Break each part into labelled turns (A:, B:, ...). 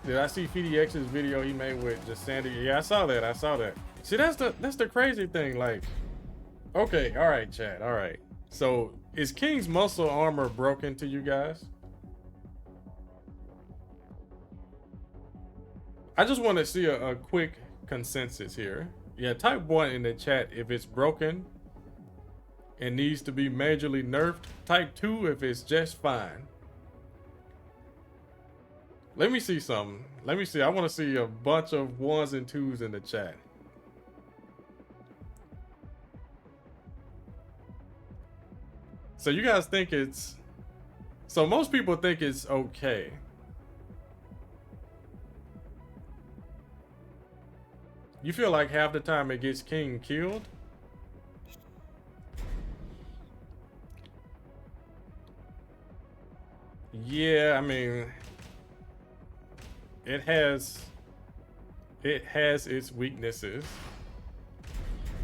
A: Did I see FDX's video he made with just Sandy? Yeah, I saw that. I saw that. See, that's the crazy thing. Like, okay, all right, chat. All right. So, is King's muscle armor broken to you guys? I just want to see a quick consensus here. Yeah, type 1 in the chat if it's broken and needs to be majorly nerfed. Type 2 if it's just fine. Let me see something. Let me see. I want to see a bunch of 1s and 2s in the chat. So you guys think it's... So most people think it's okay. You feel like half the time it gets King killed? Yeah, I mean... It has its weaknesses.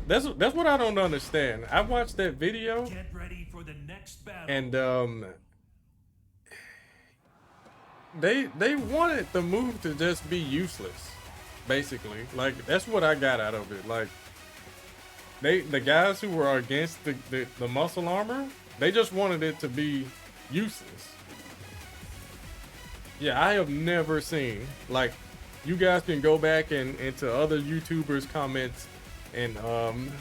A: That's what I don't understand. I watched that video.
B: Get ready for the next battle.
A: And they wanted the move to just be useless, basically. Like, that's what I got out of it. Like, the guys who were against the muscle armor, they just wanted it to be useless. Yeah, I have never seen, like, you guys can go back and into other YouTubers' comments and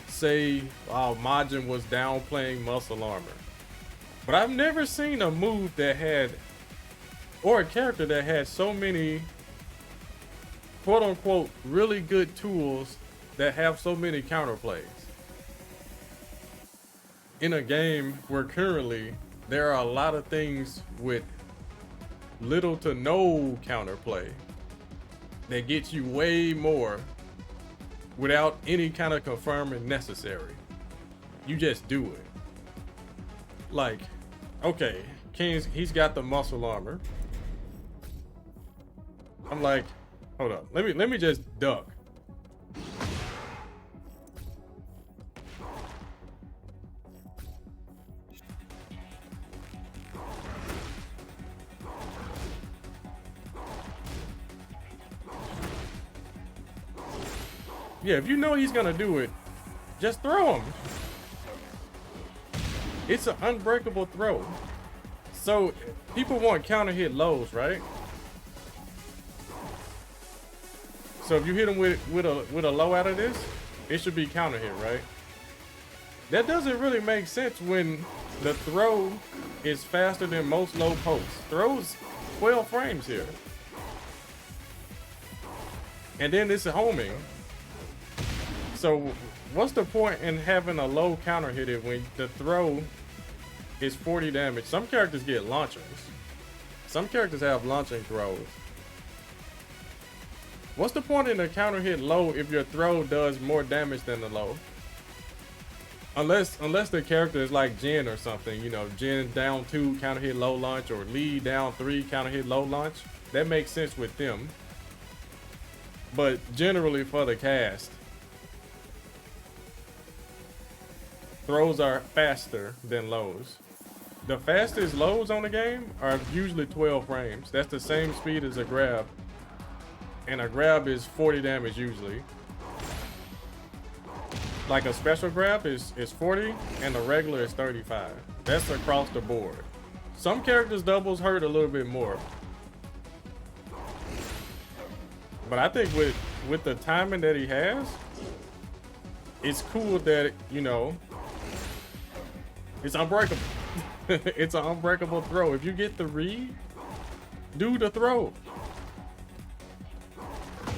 A: say, oh, Majin was downplaying muscle armor. But I've never seen a move that had, or a character that had so many quote unquote really good tools that have so many counterplays. In a game where currently there are a lot of things with little to no counterplay that gets you way more without any kind of confirming necessary. You just do it. Like, okay, he's got the muscle armor. I'm like, hold up, let me just duck. Yeah, if you know he's gonna do it, just throw him. It's an unbreakable throw. So people want counter hit lows, right? So if you hit him with a low out of this, it should be counter hit, right? That doesn't really make sense when the throw is faster than most low posts. Throws 12 frames here. And then it's homing. So what's the point in having a low counter hit it when the throw is 40 damage? Some characters get launchers. Some characters have launching throws. What's the point in a counter hit low if your throw does more damage than the low? Unless the character is like Jin or something, you know, Jin down 2 counter hit low launch, or Lee down 3 counter hit low launch. That makes sense with them. But generally for the cast, throws are faster than lows. The fastest lows on the game are usually 12 frames. That's the same speed as a grab. And a grab is 40 damage usually. Like a special grab is 40 and a regular is 35. That's across the board. Some characters doubles hurt a little bit more. But I think with the timing that he has, it's cool that, you know, it's unbreakable. It's an unbreakable throw. If you get the read, do the throw.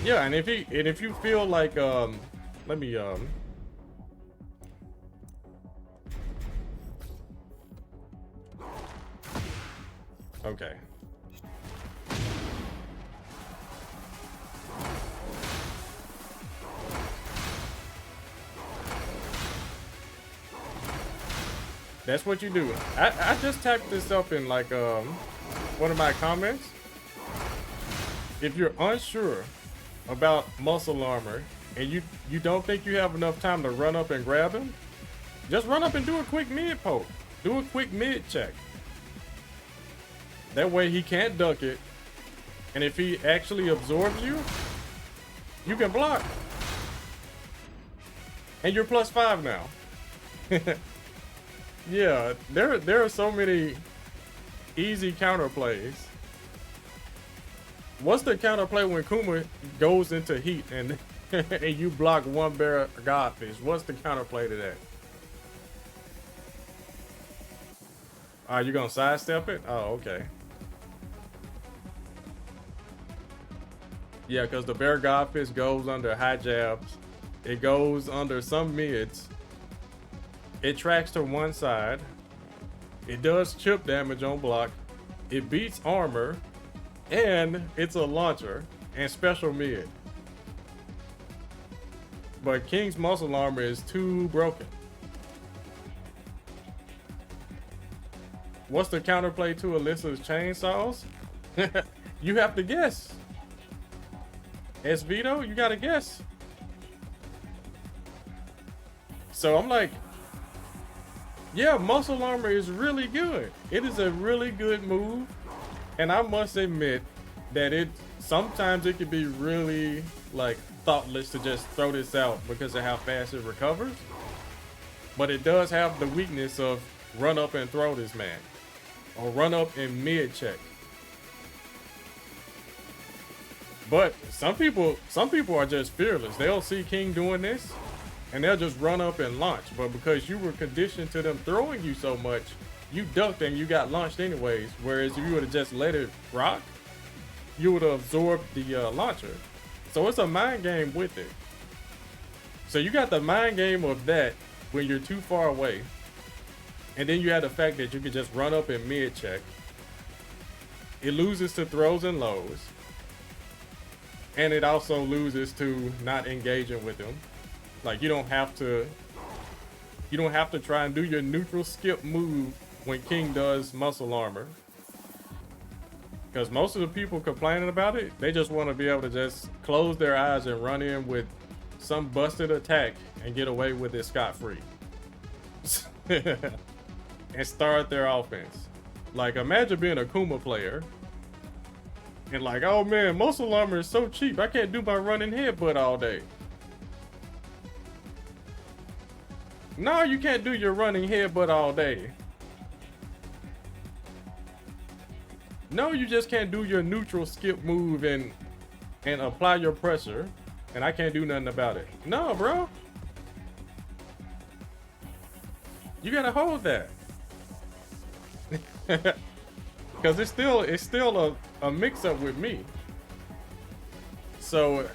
A: Yeah, and if you feel like let me okay. That's what you do. I just typed this up in like one of my comments. If you're unsure about muscle armor and you don't think you have enough time to run up and grab him, just run up and do a quick mid poke. Do a quick mid check. That way he can't duck it And if he actually absorbs you, you can block. And you're +5 now. Yeah, there are so many easy counterplays. What's the counterplay when Kuma goes into heat and and you block one bear godfish? What's the counterplay to that? Are you gonna sidestep it? Oh, okay. Yeah, because the bear godfish goes under high jabs. It goes under some mids. It tracks to one side. It does chip damage on block. It beats armor. And it's a launcher and special mid. But King's muscle armor is too broken. What's the counterplay to Alyssa's chainsaws? You have to guess. S Vito, you gotta guess. So I'm like, yeah, muscle armor is really good. It is a really good move. And I must admit that sometimes it can be really like thoughtless to just throw this out because of how fast it recovers. But it does have the weakness of run up and throw this man. Or run up and mid check. But some people are just fearless. They'll see King doing this and they'll just run up and launch. But because you were conditioned to them throwing you so much, you ducked and you got launched anyways. Whereas if you would have just let it rock, you would have absorbed the launcher. So it's a mind game with it. So you got the mind game of that when you're too far away. And then you have the fact that you can just run up and mid check. It loses to throws and lows. And it also loses to not engaging with them. Like you don't have to try and do your neutral skip move when King does muscle armor. Because most of the people complaining about it, they just want to be able to just close their eyes and run in with some busted attack and get away with it scot-free. And start their offense. Like imagine being a Kuma player and like, oh man, muscle armor is so cheap, I can't do my running headbutt all day. No, you can't do your running headbutt all day. No, you just can't do your neutral skip move and apply your pressure, and I can't do nothing about it. No, bro. You gotta hold that. Cause it's still a mix-up with me. So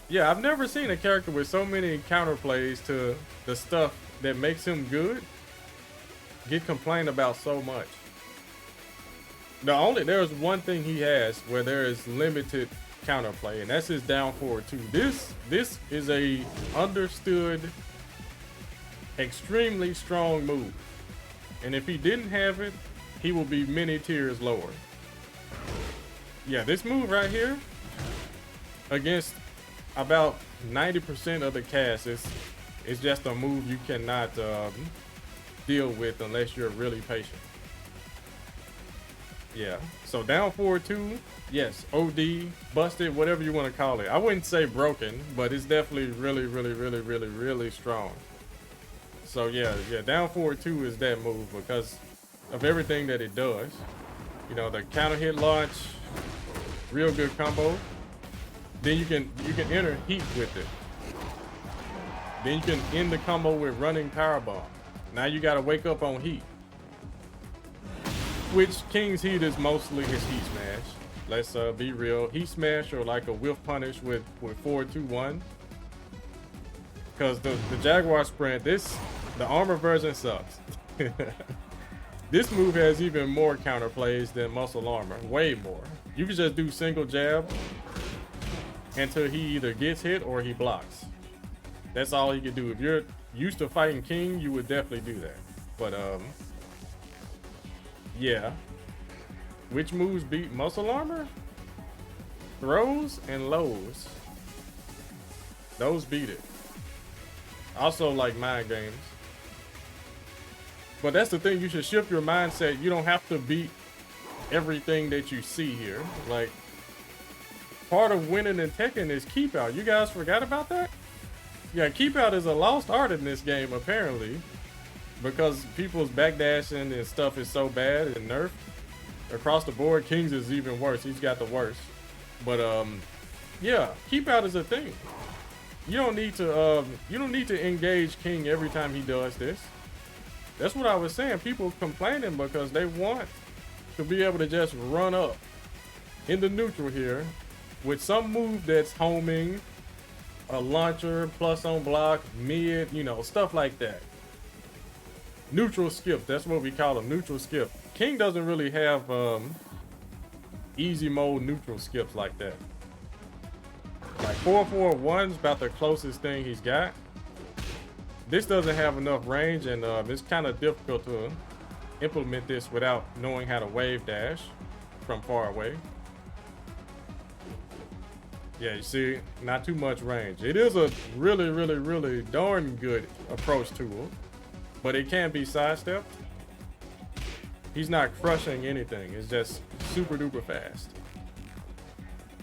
A: yeah, I've never seen a character with so many counterplays to the stuff that makes him good get complained about so much. There's one thing he has where there is limited counterplay, and that's his down forward 2. This is a understood, extremely strong move. And if he didn't have it, he will be many tiers lower. Yeah, this move right here, against about 90% of the cast, is just a move you cannot deal with unless you're really patient. Yeah, so down forward 2, yes, OD, busted, whatever you want to call it. I wouldn't say broken, but it's definitely really, really, really, really, really strong. So yeah, down forward 2 is that move because of everything that it does. You know, the counter hit launch, real good combo. Then you can enter heat with it. Then you can end the combo with running power bomb. Now you got to wake up on heat. Which King's heat is mostly his heat smash. Let's be real. Heat smash or like a whiff punish with 4-2-1. Because the Jaguar sprint, the armor version sucks. This move has even more counterplays than muscle armor. Way more. You can just do single jab until he either gets hit or he blocks. That's all he can do. If you're used to fighting King, you would definitely do that. But yeah. Which moves beat muscle armor? Throws and lows. Those beat it. Also like mind games. But that's the thing, you should shift your mindset. You don't have to beat everything that you see here. Like, part of winning in Tekken is keep out. You guys forgot about that? Yeah, keep out is a lost art in this game, apparently, because people's backdashing and stuff is so bad and nerfed across the board. King's is even worse. He's got the worst. But yeah, keep out is a thing. You don't need to engage King every time he does this. That's what I was saying. People complaining because they want to be able to just run up into neutral here with some move that's homing, a launcher, plus on block, mid, you know, stuff like that. Neutral skip, that's what we call them, neutral skip. King doesn't really have easy mode neutral skips like that. Like 441's about the closest thing he's got. This doesn't have enough range, and it's kind of difficult to implement this without knowing how to wave dash from far away. Yeah, you see, not too much range. It is a really darn good approach tool, but it can be sidestepped. He's not crushing anything. It's just super duper fast.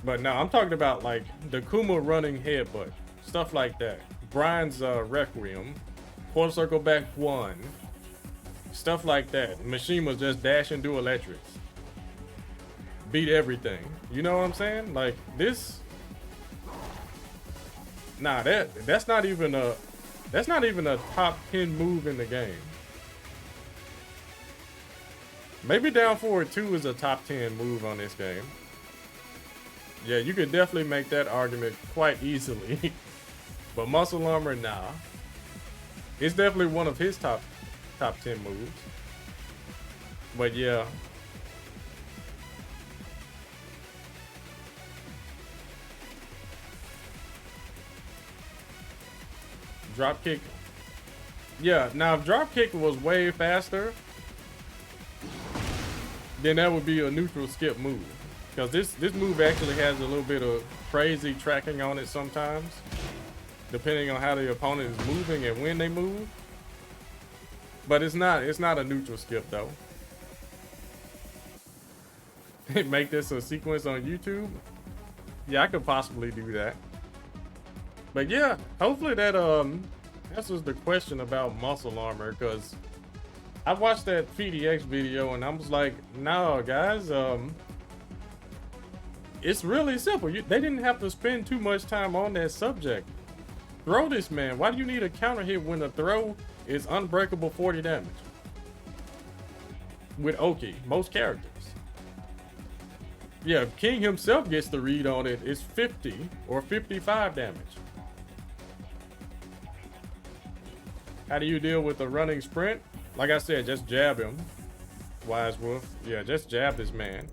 A: But no, I'm talking about like the Kuma running headbutt, stuff like that. Brian's Requiem, quarter circle back one, stuff like that. Mishima's just dash and do electrics. Beat everything. You know what I'm saying? Like this. Nah, that's not even a top 10 move in the game. Maybe down forward 2 is a top 10 move on this game. Yeah, you could definitely make that argument quite easily. But muscle armor, nah. It's definitely one of his top 10 moves. But yeah. Drop kick. Yeah, now if drop kick was way faster, then that would be a neutral skip move. Because this move actually has a little bit of crazy tracking on it sometimes, depending on how the opponent is moving and when they move. But it's not a neutral skip though. Make this a sequence on YouTube? Yeah, I could possibly do that. But yeah, hopefully that answers the question about muscle armor, because I watched that PDX video and I was like, no guys, it's really simple. They didn't have to spend too much time on that subject. Throw this man. Why do you need a counter hit when the throw is unbreakable 40 damage? With Oki, most characters. Yeah, if King himself gets the read on it, it's 50 or 55 damage. How do you deal with the running sprint? Like I said, just jab him. Wise Wolf. Yeah, just jab this man.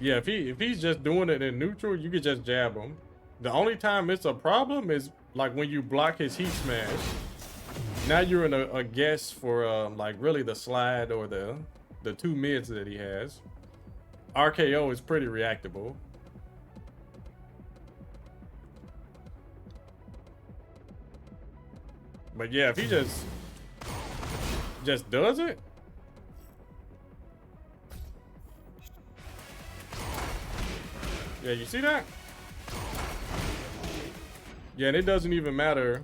A: Yeah, if he's just doing it in neutral, you could just jab him. The only time it's a problem is like when you block his heat smash. Now you're in a guess for like really the slide or the two mids that he has. RKO is pretty reactable. But yeah, if he just does it. Yeah, you see that? Yeah, and it doesn't even matter.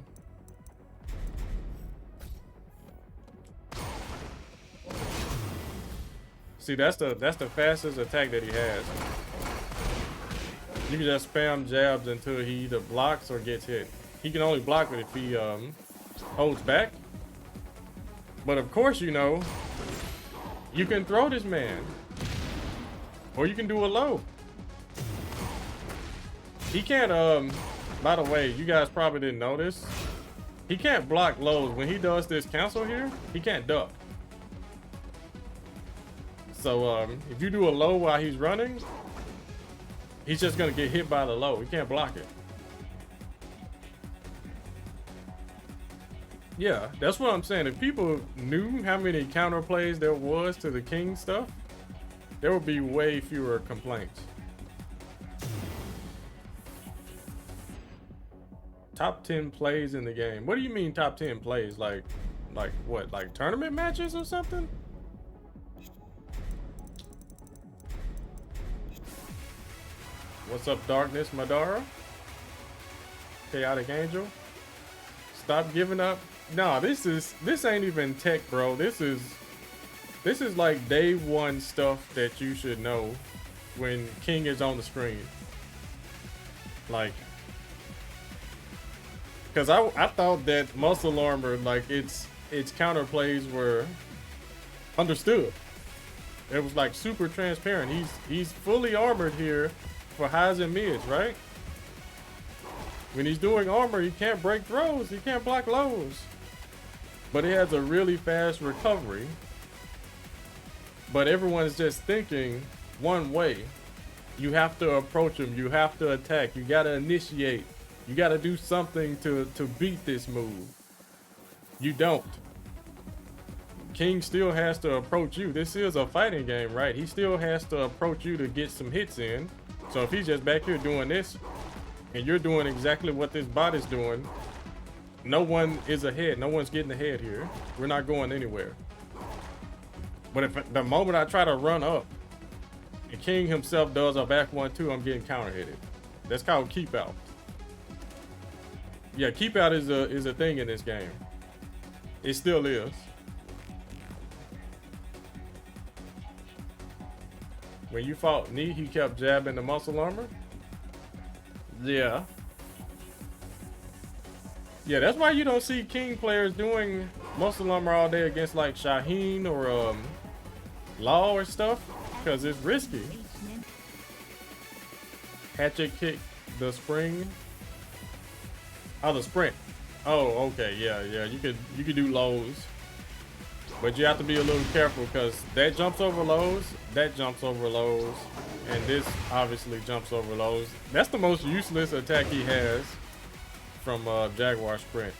A: See, that's the fastest attack that he has. You can just spam jabs until he either blocks or gets hit. He can only block it if he holds back. But of course, you know, you can throw this man. Or you can do a low. He can't, by the way, you guys probably didn't know this. He can't block lows. When he does this cancel here, he can't duck. So if you do a low while he's running, he's just gonna get hit by the low. He can't block it. Yeah, that's what I'm saying. If people knew how many counterplays there was to the King stuff, there would be way fewer complaints. Top 10 plays in the game. What do you mean top 10 plays? Like what? Like tournament matches or something? What's up, Darkness Madara? Chaotic Angel. Stop giving up. Nah, this ain't even tech, bro. This is like day one stuff that you should know when King is on the screen. Like, cause I thought that muscle armor, like its counterplays were understood. It was like super transparent. He's fully armored here for highs and mids, right? When he's doing armor, he can't break throws, he can't block lows. But he has a really fast recovery. But everyone's just thinking one way. You have to approach him, you have to attack, you gotta initiate, you gotta do something to beat this move. You don't. King still has to approach you. This is a fighting game, right? He still has to approach you to get some hits in. So if he's just back here doing this, and you're doing exactly what this bot is doing, no one is ahead. No one's getting ahead here. We're not going anywhere. But if the moment I try to run up, and King himself does a back 1-2, I'm getting counter hitted. That's called keep out. Yeah, keep out is a thing in this game. It still is. When you fought Knee, he kept jabbing the muscle armor. Yeah. Yeah, that's why you don't see King players doing muscle armor all day against like Shaheen or Law or stuff, because it's risky. Hatchet kick the spring. Oh, the sprint. Oh, okay, yeah. You could do lows, but you have to be a little careful because that jumps over lows, that jumps over lows, and this obviously jumps over lows. That's the most useless attack he has from Jaguar Sprint.